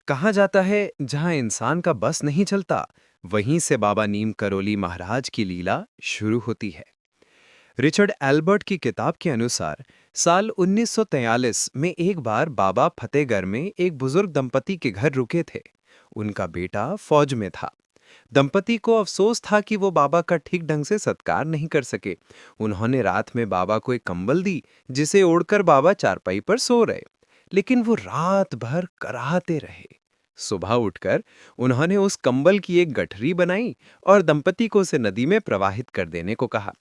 कहा जाता है जहां इंसान का बस नहीं चलता, वहीं से बाबा नीम करोली महाराज की लीला शुरू होती है। रिचर्ड एल्बर्ट की किताब के अनुसार साल 1943 में एक बार बाबा फतेहगढ़ में एक बुजुर्ग दंपति के घर रुके थे। उनका बेटा फौज में था। दंपति को अफसोस था कि वो बाबा का ठीक ढंग से सत्कार नहीं कर सके। उन्होंने रात में बाबा को एक कंबल दी, जिसे ओढ़कर बाबा चारपाई पर सो रहे। लेकिन वो रात भर कराहते रहे। सुबह उठकर उन्होंने उस कंबल की एक गठरी बनाई और दंपति को उसे नदी में प्रवाहित कर देने को कहा।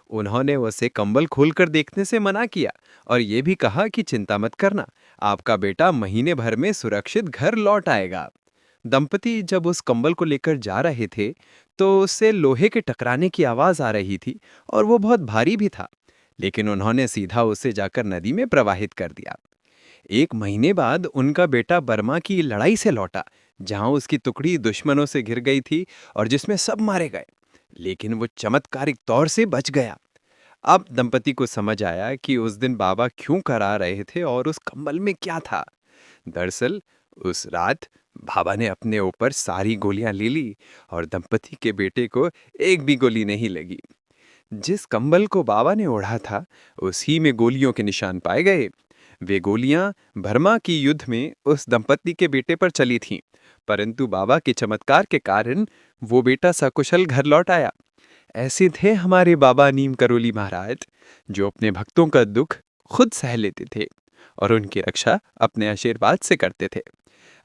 उन्होंने उसे कंबल खोलकर देखने से मना किया और ये भी कहा कि चिंता मत करना, आपका बेटा महीने भर में सुरक्षित घर लौट आएगा। दंपति जब उस कंबल को लेकर जा रहे थे तो उससे लोहे के टकराने की आवाज आ रही थी और वो बहुत भारी भी था। लेकिन उन्होंने सीधा उसे जाकर नदी में प्रवाहित कर दिया। एक महीने बाद उनका बेटा बर्मा की लड़ाई से लौटा, जहां उसकी टुकड़ी दुश्मनों से घिर गई थी और जिसमें सब मारे गए। लेकिन वो चमत्कारिक तौर से बच गया। अब दंपति को समझ आया कि उस दिन बाबा क्यों करा रहे थे और उस कंबल में क्या था। दरअसल उस रात बाबा ने अपने ऊपर सारी गोलियां ले ली और दंपति के बेटे को एक भी गोली नहीं लगी। जिस कंबल को बाबा ने ओढ़ा था, उसी में गोलियों के निशान पाए गए। वे गोलियां बर्मा की युद्ध में उस दंपति के बेटे पर चली थीं, परंतु बाबा के चमत्कार के कारण वो बेटा सकुशल घर लौट आया। ऐसे थे हमारे बाबा नीम करोली महाराज, जो अपने भक्तों का दुख खुद सह लेते थे और उनकी रक्षा अपने आशीर्वाद से करते थे।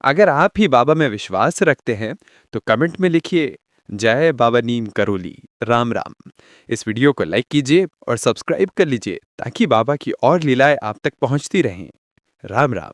अगर आप भी बाबा में विश्वास रखते हैं तो कमेंट में लिखिए, जय बाबा नीम करोली। राम राम। इस वीडियो को लाइक कीजिए और सब्सक्राइब कर लीजिए ताकि बाबा की और लीलाएं आप तक पहुंचती रहें। राम राम।